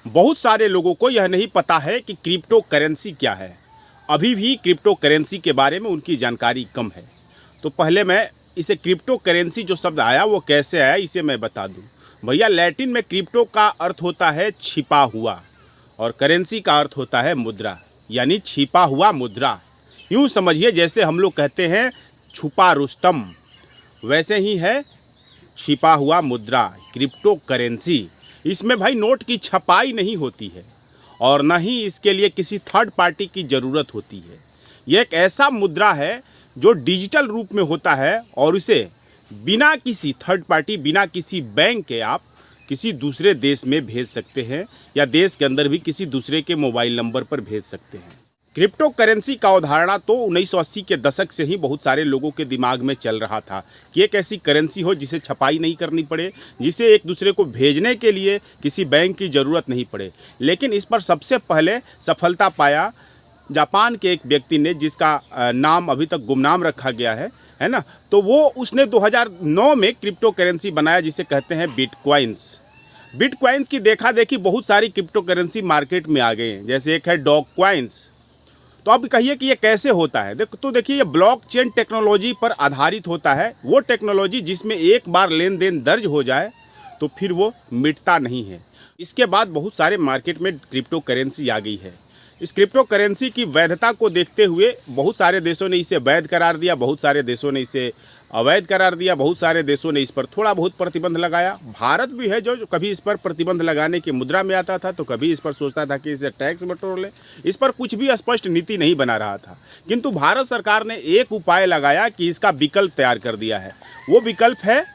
बहुत सारे लोगों को यह नहीं पता है कि क्रिप्टो करेंसी क्या है। अभी भी क्रिप्टो करेंसी के बारे में उनकी जानकारी कम है। तो पहले मैं इसे क्रिप्टो करेंसी जो शब्द आया वो कैसे आया इसे मैं बता दूं। भैया, लैटिन में क्रिप्टो का अर्थ होता है छिपा हुआ और करेंसी का अर्थ होता है मुद्रा, यानी छिपा हुआ मुद्रा। यूँ समझिए जैसे हम लोग कहते हैं छुपा रुस्तम, वैसे ही है छिपा हुआ मुद्रा क्रिप्टो करेंसी। इसमें भाई नोट की छपाई नहीं होती है और न ही इसके लिए किसी थर्ड पार्टी की ज़रूरत होती है। यह एक ऐसा मुद्रा है जो डिजिटल रूप में होता है और इसे बिना किसी थर्ड पार्टी, बिना किसी बैंक के आप किसी दूसरे देश में भेज सकते हैं या देश के अंदर भी किसी दूसरे के मोबाइल नंबर पर भेज सकते हैं। क्रिप्टो करेंसी का अवधारणा तो 1980 के दशक से ही बहुत सारे लोगों के दिमाग में चल रहा था कि एक ऐसी करेंसी हो जिसे छपाई नहीं करनी पड़े, जिसे एक दूसरे को भेजने के लिए किसी बैंक की ज़रूरत नहीं पड़े। लेकिन इस पर सबसे पहले सफलता पाया जापान के एक व्यक्ति ने, जिसका नाम अभी तक गुमनाम रखा गया है ना। तो वो उसने 2009 में क्रिप्टो करेंसी बनाया जिसे कहते हैं बिटकॉइंस। बिटकॉइंस की देखा देखी बहुत सारी क्रिप्टो करेंसी मार्केट में आ गए हैं, जैसे एक है डॉग कॉइंस। तो अब कहिए कि ये कैसे होता है। तो देखिए, ये ब्लॉकचेन टेक्नोलॉजी पर आधारित होता है। वो टेक्नोलॉजी जिसमें एक बार लेन देन दर्ज हो जाए तो फिर वो मिटता नहीं है। इसके बाद बहुत सारे मार्केट में क्रिप्टो करेंसी आ गई है। इस क्रिप्टो करेंसी की वैधता को देखते हुए बहुत सारे देशों ने इसे वैध करार दिया, बहुत सारे देशों ने इसे अवैध करार दिया, बहुत सारे देशों ने इस पर थोड़ा बहुत प्रतिबंध लगाया। भारत भी है जो कभी इस पर प्रतिबंध लगाने की मुद्रा में आता था तो कभी इस पर सोचता था कि इसे टैक्स बटोर ले। इस पर कुछ भी स्पष्ट नीति नहीं बना रहा था, किंतु भारत सरकार ने एक उपाय लगाया कि इसका विकल्प तैयार कर दिया है। वो विकल्प है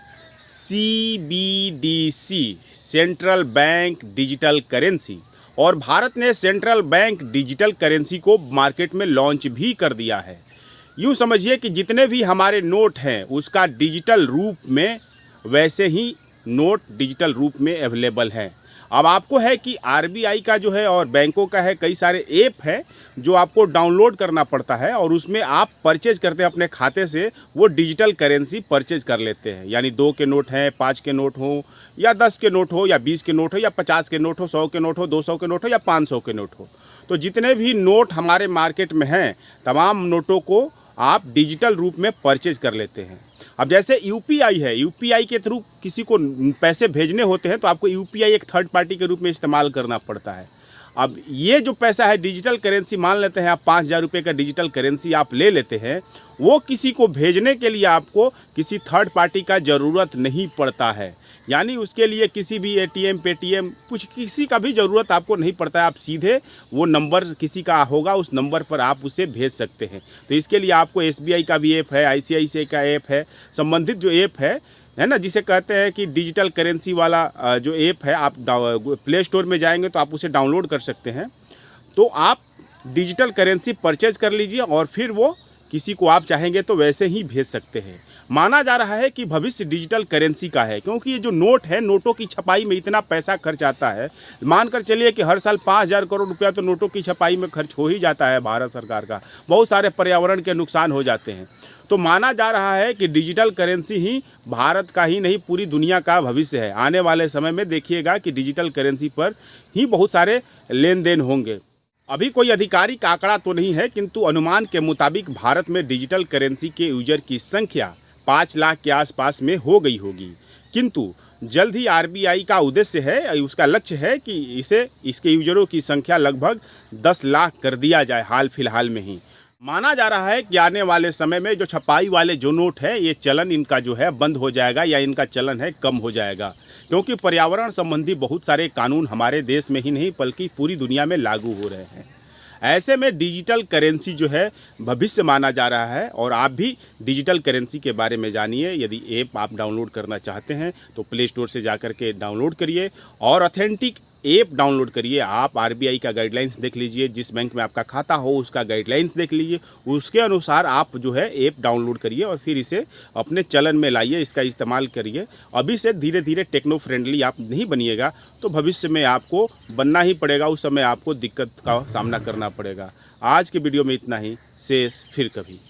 CBDC, central bank digital currency. और भारत ने सेंट्रल बैंक डिजिटल करेंसी को मार्केट में लॉन्च भी कर दिया है। यूँ समझिए कि जितने भी हमारे नोट हैं उसका डिजिटल रूप में वैसे ही नोट डिजिटल रूप में अवेलेबल हैं। अब आपको है कि RBI का जो है और बैंकों का है, कई सारे ऐप हैं जो आपको डाउनलोड करना पड़ता है और उसमें आप परचेज करते हैं अपने खाते से, वो डिजिटल करेंसी परचेज कर लेते हैं। यानी 2 के नोट हैं, 5 के नोट हो या 10 के नोट हो या 20 के नोट हो या 50 के नोट हो, 100 के नोट हो, 200 के नोट हो या 500 के नोट हो। तो जितने भी नोट हमारे मार्केट में हैं तमाम नोटों को आप डिजिटल रूप में परचेज कर लेते हैं। अब जैसे UPI है, UPI के थ्रू किसी को पैसे भेजने होते हैं तो आपको UPI एक थर्ड पार्टी के रूप में इस्तेमाल करना पड़ता है। अब ये जो पैसा है डिजिटल करेंसी, मान लेते हैं आप 5,000 रुपये का डिजिटल करेंसी आप ले लेते हैं, वो किसी को भेजने के लिए आपको किसी थर्ड पार्टी का ज़रूरत नहीं पड़ता है। यानी उसके लिए किसी भी ATM, पेटीएम, कुछ किसी का भी ज़रूरत आपको नहीं पड़ता है। आप सीधे वो नंबर किसी का होगा उस नंबर पर आप उसे भेज सकते हैं। तो इसके लिए आपको SBI का भी ऐप है, ICICI का ऐप है, संबंधित जो ऐप है ना, जिसे कहते हैं कि डिजिटल करेंसी वाला जो ऐप है, आप प्ले स्टोर में जाएंगे तो आप उसे डाउनलोड कर सकते हैं। तो आप डिजिटल करेंसी परचेज कर लीजिए और फिर वो किसी को आप चाहेंगे तो वैसे ही भेज सकते हैं। माना जा रहा है कि भविष्य डिजिटल करेंसी का है, क्योंकि ये जो नोट है, नोटों की छपाई में इतना पैसा खर्च आता है। मानकर चलिए कि हर साल 5,000 करोड़ रुपया तो नोटों की छपाई में खर्च हो ही जाता है भारत सरकार का। बहुत सारे पर्यावरण के नुकसान हो जाते हैं। तो माना जा रहा है कि डिजिटल करेंसी ही भारत का ही नहीं पूरी दुनिया का भविष्य है। आने वाले समय में देखिएगा कि डिजिटल करेंसी पर ही बहुत सारे लेन देन होंगे। अभी कोई आधिकारिक आंकड़ा तो नहीं है, किंतु अनुमान के मुताबिक भारत में डिजिटल करेंसी के यूजर की संख्या 5 लाख के आसपास में हो गई होगी। किंतु जल्द ही RBI का उद्देश्य है, उसका लक्ष्य है कि इसके यूजरों की संख्या लगभग 10 लाख कर दिया जाए हाल फिलहाल में ही। माना जा रहा है कि आने वाले समय में जो छपाई वाले जो नोट है, ये चलन इनका जो है बंद हो जाएगा या इनका चलन है कम हो जाएगा, क्योंकि पर्यावरण संबंधी बहुत सारे कानून हमारे देश में ही नहीं बल्कि पूरी दुनिया में लागू हो रहे हैं। ऐसे में डिजिटल करेंसी जो है भविष्य माना जा रहा है और आप भी डिजिटल करेंसी के बारे में जानिए। यदि ऐप आप डाउनलोड करना चाहते हैं तो प्ले स्टोर से जाकर के डाउनलोड करिए और ऑथेंटिक ऐप डाउनलोड करिए। आप RBI का गाइडलाइंस देख लीजिए, जिस बैंक में आपका खाता हो उसका गाइडलाइंस देख लीजिए, उसके अनुसार आप जो है ऐप डाउनलोड करिए और फिर इसे अपने चलन में लाइए, इसका इस्तेमाल करिए। अभी से धीरे धीरे टेक्नो फ्रेंडली आप नहीं बनिएगा तो भविष्य में आपको बनना ही पड़ेगा, उस समय आपको दिक्कत का सामना करना पड़ेगा। आज के वीडियो में इतना ही, शेष फिर कभी।